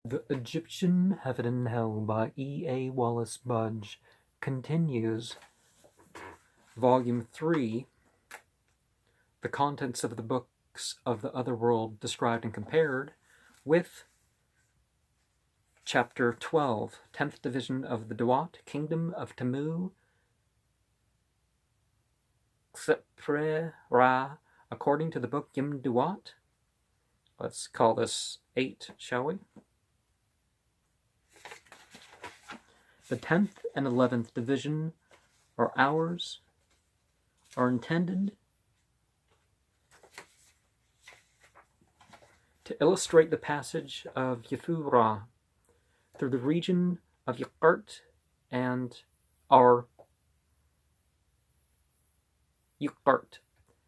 The Egyptian Heaven and Hell by E.A. Wallis Budge continues, Volume 3, the contents of the books of the other world described and compared, with Chapter 12, 10th Division of the Tuat, Kingdom of Tamu, XII, according to the book Yim Tuat. Let's call this 8, shall we? The 10th and 11th Division are intended to illustrate the passage of Yafura through the region of Yaqart and our Yaqart,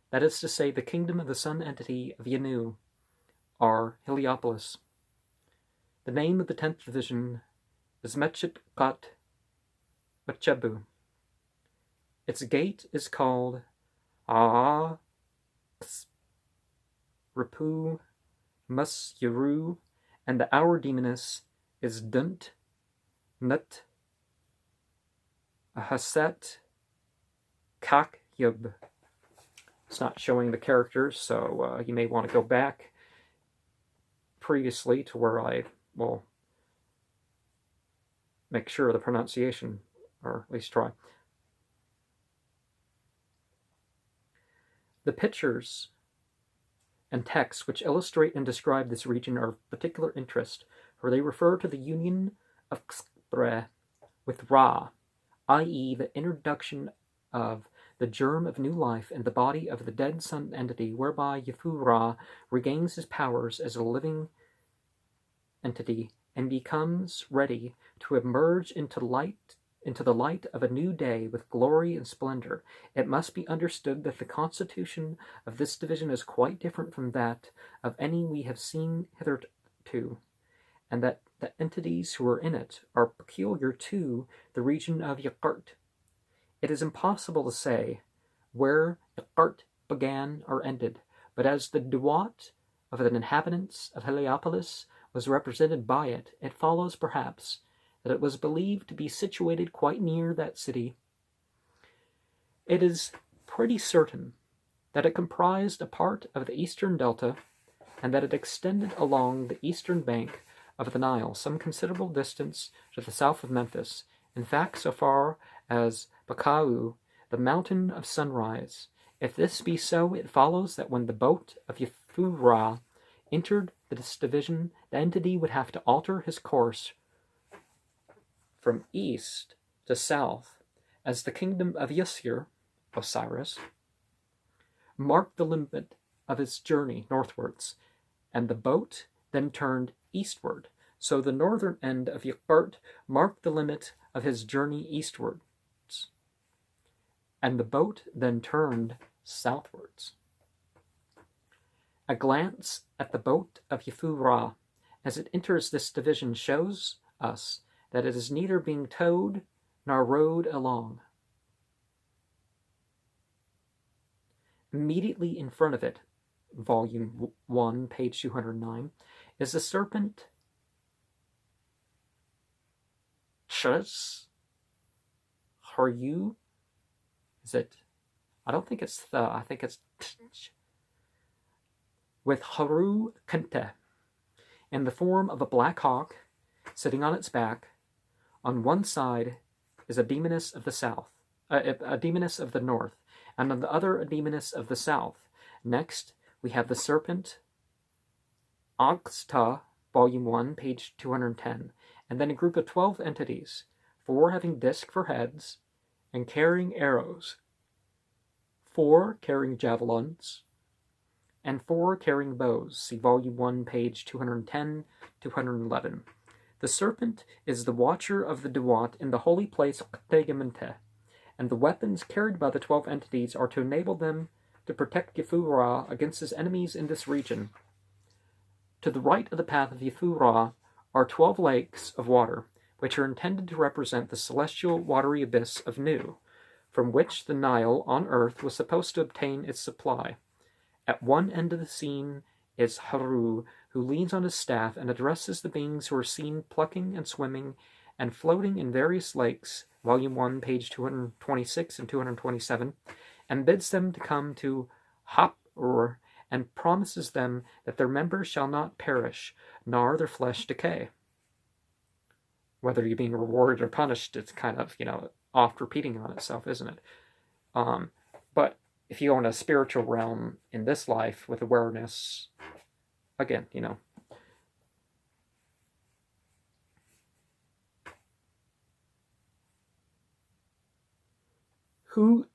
that is to say, the kingdom of the sun entity of Yanu, our Heliopolis. The name of the 10th Division is Mechitkat Wachebu. Its gate is called Ripu Mus Yaru, and the hour demoness is Dunt Nut Haset Kakyub. It's not showing the characters, so you may want to go back previously to where I will make sure of the pronunciation, or at least try. The pictures and texts which illustrate and describe this region are of particular interest, for they refer to the union of XII with Ra, i.e. the introduction of the germ of new life in the body of the dead sun entity, whereby Yafu-Ra regains his powers as a living entity and becomes ready to emerge into the light of a new day with glory and splendor. It must be understood that the constitution of this division is quite different from that of any we have seen hitherto, and that the entities who are in it are peculiar to the region of Yaqart. It is impossible to say where Yaqart began or ended, but as the Tuat of the inhabitants of Heliopolis was represented by it, it follows, perhaps, that it was believed to be situated quite near that city. It is pretty certain that it comprised a part of the eastern delta, and that it extended along the eastern bank of the Nile, some considerable distance to the south of Memphis, in fact so far as Bakau, the mountain of sunrise. If this be so, it follows that when the boat of Yafu-Ra entered this division, the entity would have to alter his course from east to south, as the kingdom of Yasir, Osiris, marked the limit of its journey northwards, and the boat then turned eastward, so the northern end of Yaqart marked the limit of his journey eastwards, and the boat then turned southwards. A glance at the boat of Yafu-Ra as it enters this division shows us that it is neither being towed nor rowed along. Immediately in front of it, Volume 1, page 209, is the serpent Shus Haryu. Is it? I don't think it's the. I think it's with Haru Kente in the form of a black hawk sitting on its back. On one side is a demoness of the south, a demoness of the north, and on the other a demoness of the south. Next, we have the serpent Agsta, Volume 1, page 210, and then a group of 12 entities, 4 having disc for heads and carrying arrows, 4 carrying javelins, and 4 carrying bows. See Volume 1, page 210, 211. The serpent is the watcher of the Tuat in the holy place Qtegamante, and the weapons carried by the 12 entities are to enable them to protect Yafu-Ra against his enemies in this region. To the right of the path of Yafu-Ra are 12 lakes of water, which are intended to represent the celestial watery abyss of Nu, from which the Nile on earth was supposed to obtain its supply. At one end of the scene is Haru, who leans on his staff and addresses the beings who are seen plucking and swimming and floating in various lakes, Volume 1, page 226 and 227, and bids them to come to Hap-ur, and promises them that their members shall not perish, nor their flesh decay. Whether you're being rewarded or punished, it's kind of, oft repeating on itself, isn't it? But if you go in a spiritual realm in this life with awareness, again, who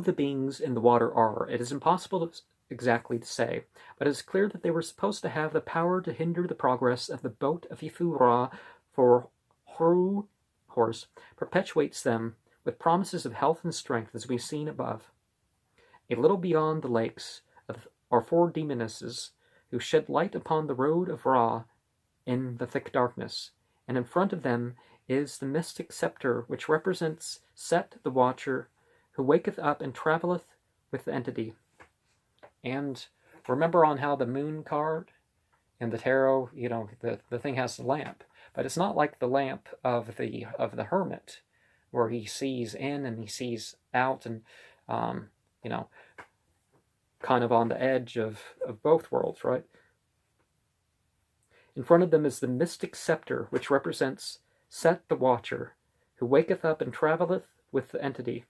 the beings in the water are, it is impossible exactly to say, but it is clear that they were supposed to have the power to hinder the progress of the boat of Yifu-Ra, for Haru horse perpetuates them with promises of health and strength, as we've seen above. A little beyond the lakes are 4 demonesses who shed light upon the road of Ra in the thick darkness, and in front of them is the mystic scepter, which represents Set the Watcher, who waketh up and travelleth with the entity. And remember on how the moon card in the tarot, the thing has the lamp, but it's not like the lamp of the hermit, where he sees in and he sees out, and kind of on the edge of both worlds, right? In front of them is the mystic scepter, which represents Set the Watcher, who waketh up and travelleth with the entity.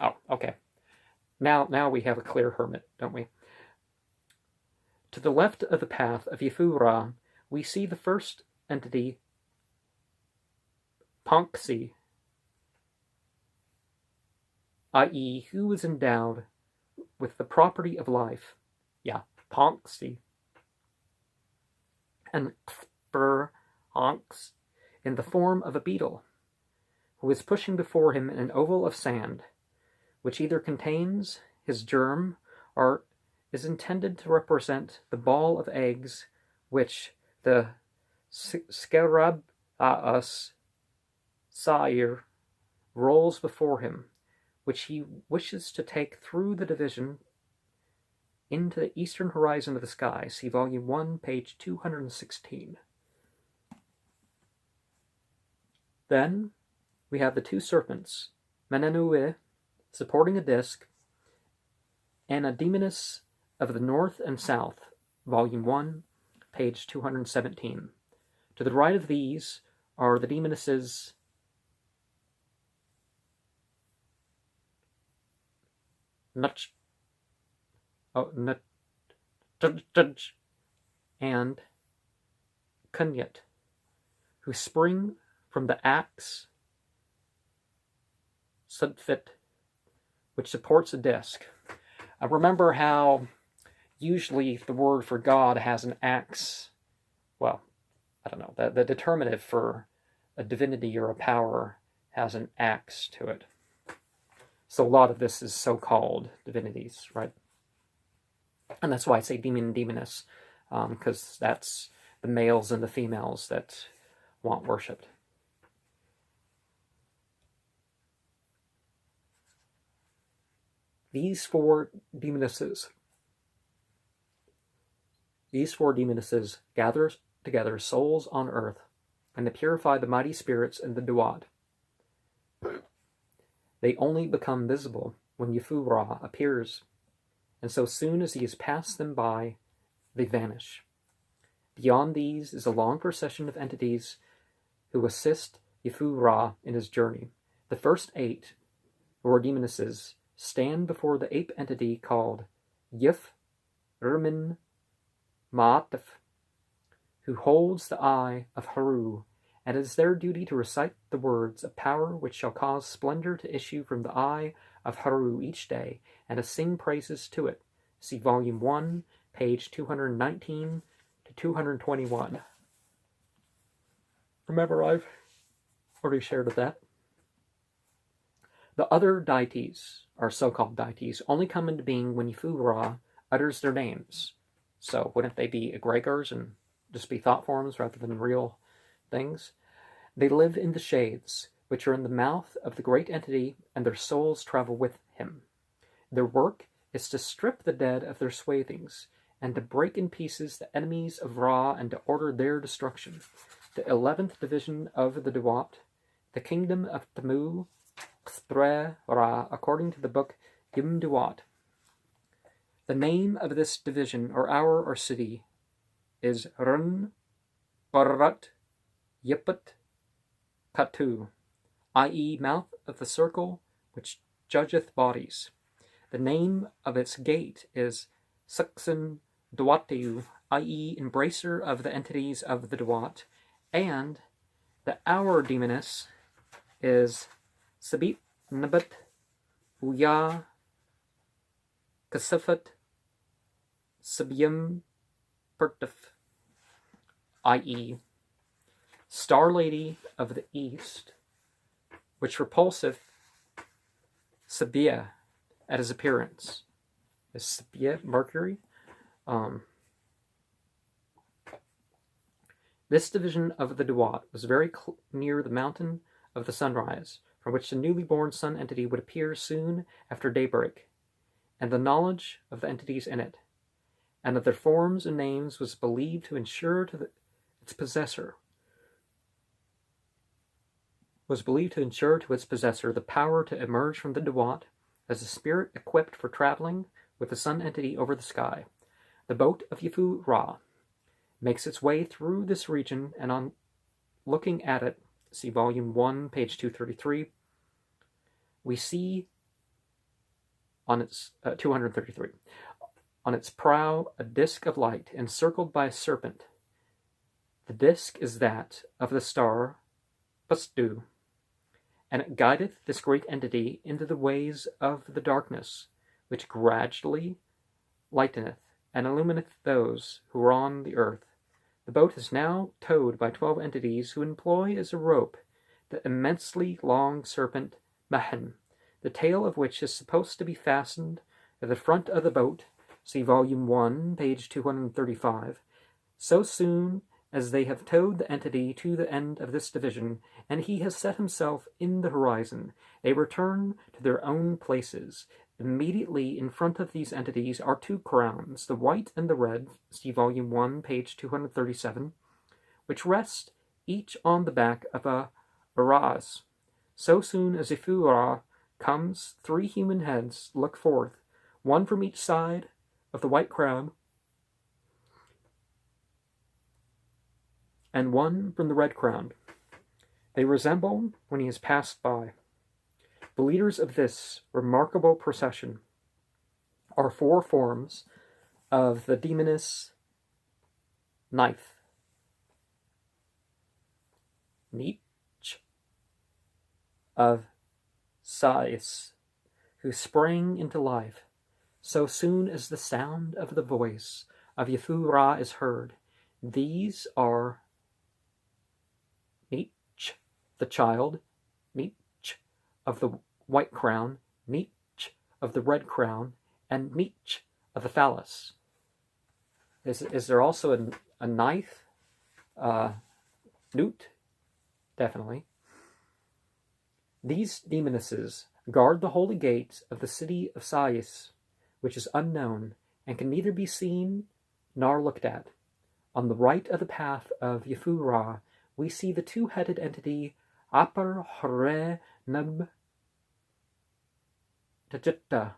Oh, okay. Now we have a clear hermit, don't we? To the left of the path of Yifu-Ra, we see the first entity, Ponxi, i.e., who is endowed with the property of life. Yeah, Ponxi. And Xper-Honx, in the form of a beetle, who is pushing before him an oval of sand, which either contains his germ or is intended to represent the ball of eggs which the Scarab-Us sire rolls before him, which he wishes to take through the division into the eastern horizon of the sky. See Volume 1, page 216. Then we have the 2 serpents, Menenue, supporting a disc, and a demoness of the north and south, Volume 1, page 217. To the right of these are the demonesses and Kunyat, who spring from the axe Sudfit, which supports a disc. Remember how usually the word for God has an axe. Well, I don't know. The determinative for a divinity or a power has an axe to it. So a lot of this is so-called divinities, right? And that's why I say demon and demoness, because that's the males and the females that want worshipped. These four demonesses gather together souls on earth, and they purify the mighty spirits in the Tuat. They only become visible when Yifu-Ra appears, and so soon as he has passed them by, they vanish. Beyond these is a long procession of entities who assist Yifu-Ra in his journey. The first 8, who are demonesses, stand before the ape entity called Yif Ermin Ma'atef, who holds the eye of Haru, and it is their duty to recite the words of power which shall cause splendor to issue from the eye of Haru each day, and to sing praises to it. See Volume 1, page 219 to 221. Remember, I've already shared with that. The other deities, or so-called deities, only come into being when Yifu-Ra utters their names. So wouldn't they be egregors and just be thought forms rather than real things? They live in the shades, which are in the mouth of the great entity, and their souls travel with him. Their work is to strip the dead of their swathings, and to break in pieces the enemies of Ra and to order their destruction. The 11th division of the Tuat, the kingdom of Tamu, XII Ra, according to the book Yim Tuat. The name of this division, or hour, or city, is Run Barat Yiput Katu, i.e., mouth of the circle which judgeth bodies. The name of its gate is Suksin Duatiu, i.e., embracer of the entities of the Tuat, and the hour demoness is Sabit Nabat Uya Kasifat Sabyim Pertif, i.e., Star Lady of the East, which repulseth Sabia at his appearance. Is Sabia Mercury? This division of the Tuat was very near the mountain of the sunrise, from which the newly born sun entity would appear soon after daybreak, and the knowledge of the entities in it, and of their forms and names, was believed to ensure to its possessor the power to emerge from the Tuat as a spirit equipped for traveling with the sun entity over the sky. The boat of Yafu Ra makes its way through this region, and on looking at it, see volume 1, page 233, we see on its 233, on its prow a disk of light encircled by a serpent. The disk is that of the star Pustu, and it guideth this great entity into the ways of the darkness, which gradually lighteneth and illumineth those who are on the earth. The boat is now towed by 12 entities who employ as a rope the immensely long serpent Mahen, the tail of which is supposed to be fastened at the front of the boat, see volume 1, page 235, so soon as they have towed the entity to the end of this division, and he has set himself in the horizon, they return to their own places. Immediately in front of these entities are 2 crowns, the white and the red, see volume 1, page 237, which rest each on the back of a Raz. So soon as Ifu Ra comes, 3 human heads look forth, one from each side of the white crown, and one from the red crown. They resemble when he has passed by. The leaders of this remarkable procession are 4 forms of the demoness Knife, Nietzsche of Sais, who sprang into life so soon as the sound of the voice of Yafu Ra is heard. These are Nietzsche, the child, Nietzsche of the white crown, Nietzsche of the red crown, and Nietzsche of the phallus. Is there also a knife? Newt? Definitely. These demonesses guard the holy gates of the city of Sais, which is unknown, and can neither be seen nor looked at. On the right of the path of Yafu Ra, we see the 2-headed entity Apar Hare Nub Tajitta,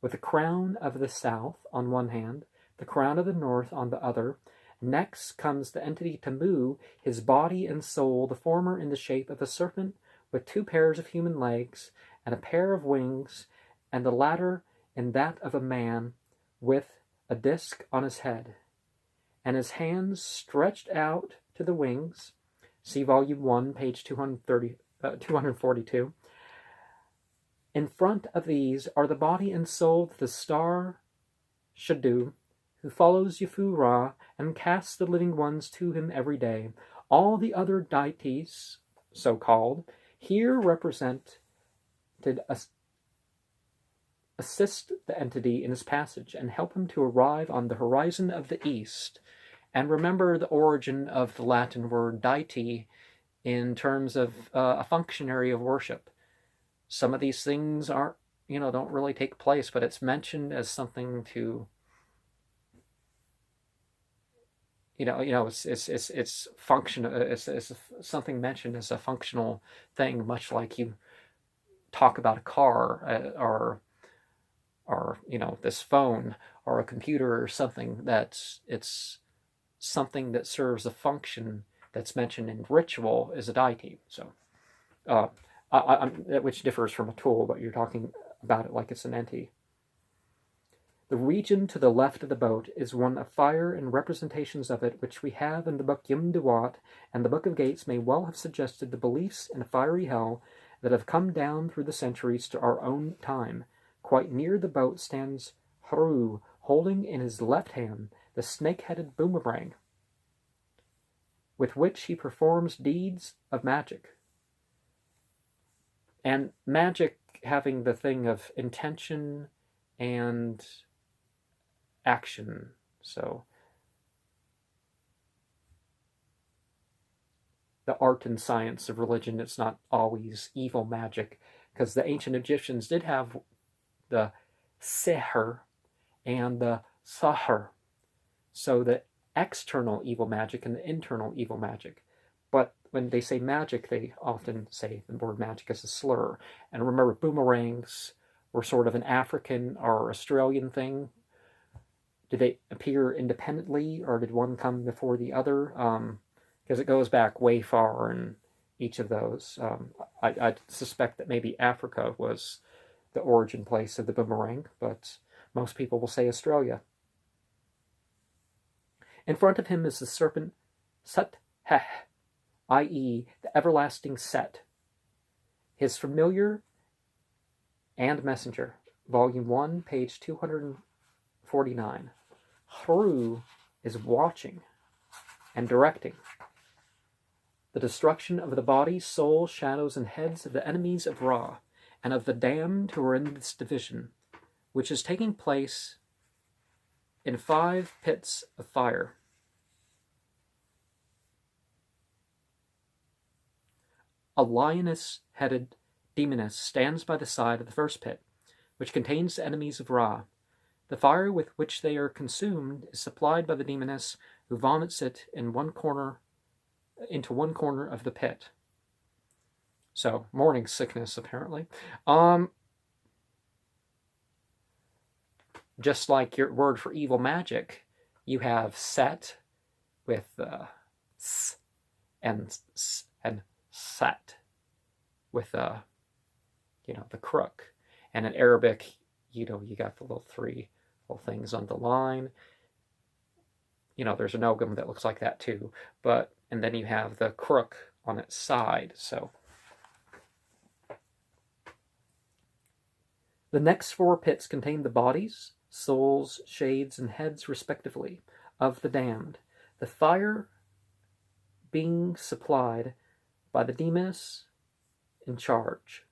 with the crown of the south on one hand, the crown of the north on the other. Next comes the entity Tamu, his body and soul, the former in the shape of a serpent with 2 pairs of human legs and a pair of wings, and the latter in that of a man with a disc on his head, and his hands stretched out to the wings. See volume 1, page 242. In front of these are the body and soul of the star Shadu, who follows Yafu Ra and casts the living ones to him every day. All the other deities, so-called, here represented assist the entity in his passage and help him to arrive on the horizon of the east. And remember the origin of the Latin word deity in terms of a functionary of worship. Some of these things don't really take place, but it's mentioned as something to it's function. It's something mentioned as a functional thing, much like you talk about a car or this phone or a computer or something. It's something that serves a function that's mentioned in ritual is a deity. So, uh, which differs from a tool, but you're talking about it like it's an entity. The region to the left of the boat is one of fire, and representations of it which we have in the book Tuat and the Book of Gates may well have suggested the beliefs in a fiery hell that have come down through the centuries to our own time. Quite near the boat stands Haru, holding in his left hand the snake-headed boomerang, with which he performs deeds of magic. And magic having the thing of intention and action. So the art and science of religion, it's not always evil magic, because the ancient Egyptians did have the sihr and the sahar. So the external evil magic and the internal evil magic. But when they say magic, they often say the word magic as a slur. And remember, boomerangs were sort of an African or Australian thing. Did they appear independently, or did one come before the other? Because it goes back way far in each of those. I suspect that maybe Africa was the origin place of the boomerang, but most people will say Australia. In front of him is the serpent Sut-Heh, i.e., the everlasting Set, his familiar and messenger. Volume 1, page 249. Haru is watching and directing the destruction of the body, soul, shadows, and heads of the enemies of Ra, and of the damned who are in this division, which is taking place in 5 pits of fire. A lioness-headed demoness stands by the side of the first pit, which contains the enemies of Ra. The fire with which they are consumed is supplied by the demoness, who vomits it into one corner of the pit. So, morning sickness, apparently. Just like your word for evil magic, you have Set with S and Sat with the crook. And in Arabic, you got the little 3 little things on the line. There's an ogam that looks like that too. And then you have the crook on its side. So the next 4 pits contain the bodies, souls, shades, and heads, respectively, of the damned. The fire being supplied by the demoness in charge.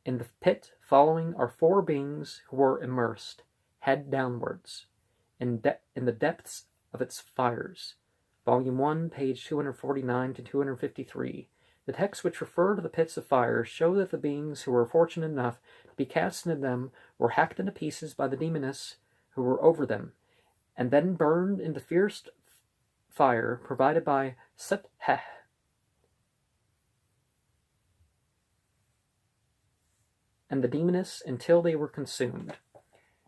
In the pit following are 4 beings who were immersed, head downwards, in the depths of its fires. Volume 1, page 249 to 253. The texts which refer to the pits of fire show that the beings who were fortunate enough to be cast into them were hacked into pieces by the demoness who were over them, and then burned in the fierce fire provided by Sut-Heh. And the demoness until they were consumed.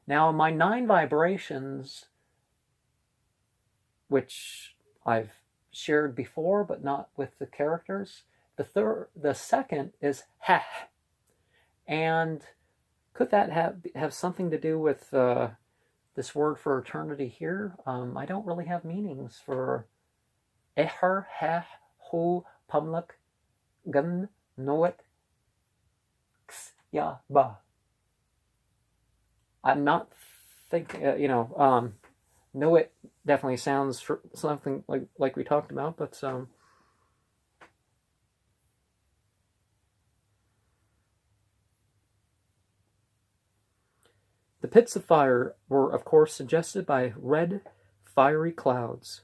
Now, my 9 vibrations, which I've shared before, but not with the characters, the second is Heh. And could that have something to do with this word for eternity here? I don't really have meanings for Eher, Heh, Hu, Pumluk, Gun, Noet, X, Ya, Ba. I'm not thinking, know it definitely sounds for something like we talked about, but the pits of fire were, of course, suggested by red, fiery clouds,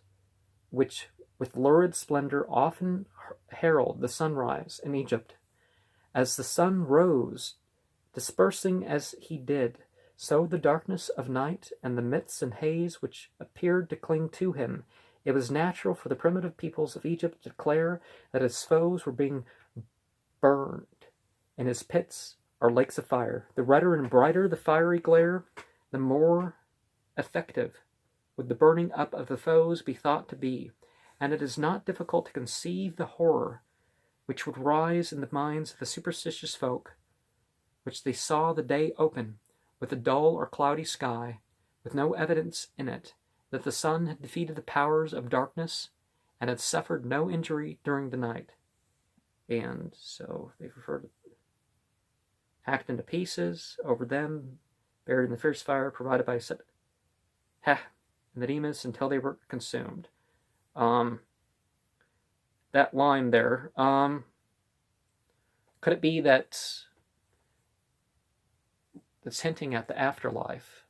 which, with lurid splendor, often herald the sunrise in Egypt. As the sun rose, dispersing as he did, so the darkness of night and the mists and haze which appeared to cling to him It was natural for the primitive peoples of Egypt to declare that his foes were being burned in his pits or lakes of fire. The redder and brighter the fiery glare, the more effective would the burning up of the foes be thought to be, and it is not difficult to conceive the horror which would rise in the minds of the superstitious folk, which they saw the day open with a dull or cloudy sky, with no evidence in it that the sun had defeated the powers of darkness and had suffered no injury during the night. And so they refer to hacked into pieces over them, buried in the fierce fire provided by and the demons until they were consumed. That line there, could it be that that's hinting at the afterlife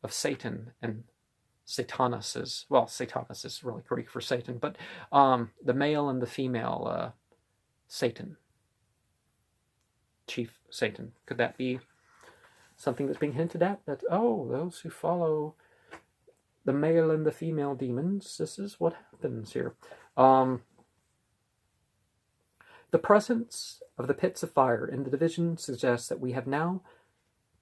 of Satan and Satanus is, well, Satanus is really Greek for Satan, but the male and the female Satan, chief Satan. Could that be something that's being hinted at? That, oh, those who follow the male and the female demons, this is what happens here. The presence of the pits of fire in the division suggests that we have now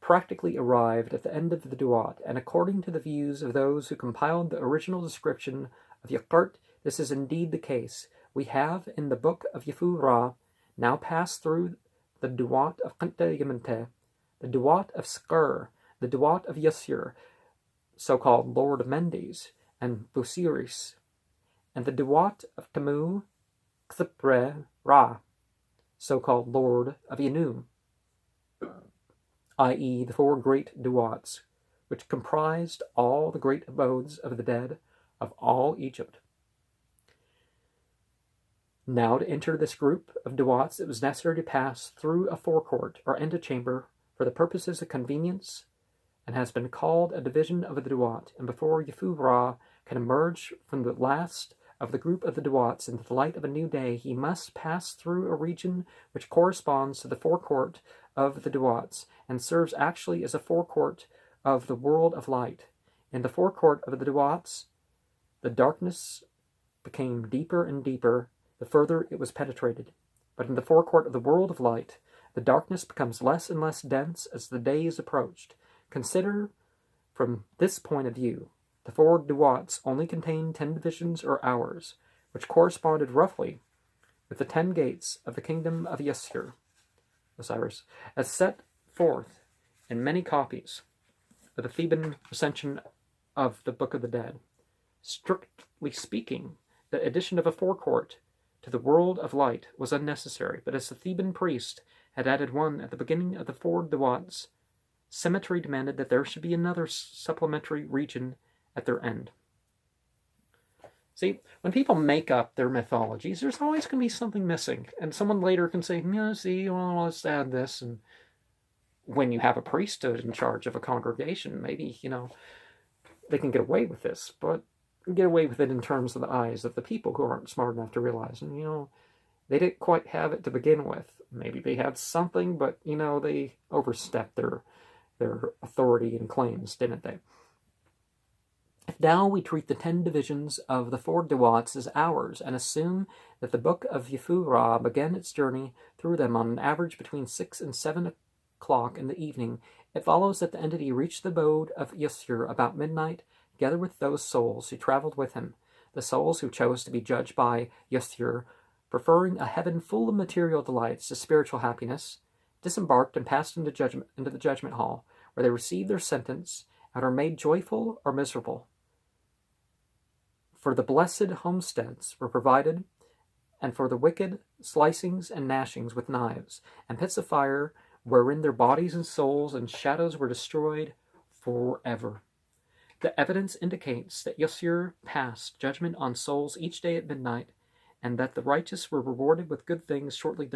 practically arrived at the end of the Tuat, and according to the views of those who compiled the original description of Yakart, this is indeed the case. We have, in the book of Yafu-Ra, now passed through the Tuat of Qinte-Yamante, the Tuat of Skur, the Tuat of Yasir, so-called Lord of Mendes, and Busiris, and the Tuat of Tamu XII, so-called Lord of Yanu, i.e. the four great Tuats, which comprised all the great abodes of the dead of all Egypt. Now, to enter this group of Tuats, it was necessary to pass through a forecourt or antechamber for the purposes of convenience, and has been called a division of the Tuat. And before Yafu-Ra can emerge from the last of the group of the Tuats into the light of a new day, he must pass through a region which corresponds to the forecourt of the Tuats, and serves actually as a forecourt of the world of light. In the forecourt of the Tuats, the darkness became deeper and deeper the further it was penetrated. But in the forecourt of the world of light, the darkness becomes less and less dense as the day is approached. Consider from this point of view, the four Tuats only contained 10 divisions or hours, which corresponded roughly with the 10 gates of the kingdom of Yasir, Osiris, as set forth in many copies of the Theban recension of the Book of the Dead. Strictly speaking, the addition of a forecourt to the world of light was unnecessary, but as the Theban priest had added one at the beginning of the four Tuats, symmetry demanded that there should be another supplementary region at their end. See, when people make up their mythologies, there's always going to be something missing, and someone later can say, yeah, see, well, let's add this. And when you have a priesthood in charge of a congregation, maybe, they can get away with this, but get away with it in terms of the eyes of the people who aren't smart enough to realize, and, they didn't quite have it to begin with. Maybe they had something, but, they overstepped their authority and claims, didn't they? Now we treat the 10 divisions of the four Tuats as hours, and assume that the book of Yafu-Ra began its journey through them on an average between 6 and 7 o'clock in the evening. It follows that the entity reached the abode of Yasir about midnight, together with those souls who traveled with him, the souls who chose to be judged by Yasir, preferring a heaven full of material delights to spiritual happiness, disembarked and passed into the judgment hall, where they receive their sentence and are made joyful or miserable. For the blessed homesteads were provided, and for the wicked slicings and gnashings with knives, and pits of fire, wherein their bodies and souls and shadows were destroyed forever. The evidence indicates that Yasir passed judgment on souls each day at midnight, and that the righteous were rewarded with good things shortly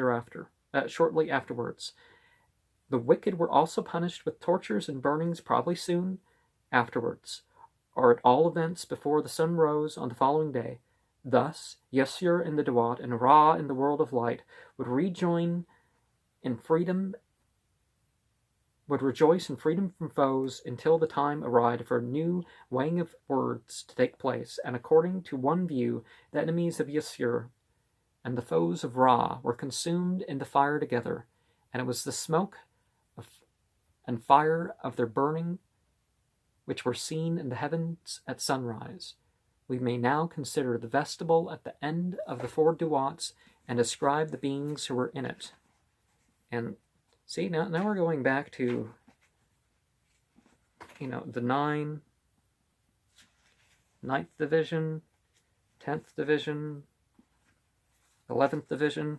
afterwards. The wicked were also punished with tortures and burnings probably soon afterwards, or at all events before the sun rose on the following day. Thus, Yasir in the Tuat and Ra in the world of light would rejoin in freedom would rejoice in freedom from foes until the time arrived for a new weighing of words to take place, and according to one view, the enemies of XII and the foes of Ra were consumed in the fire together, and it was the smoke and fire of their burning which were seen in the heavens at sunrise. We may now consider the vestibule at the end of the 4 Tuats and describe the beings who were in it. And see, now we're going back to, the 9th division, 10th division, 11th division.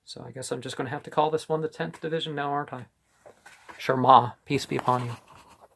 So I guess I'm just going to have to call this one the 10th division now, aren't I? Sharma, peace be upon you.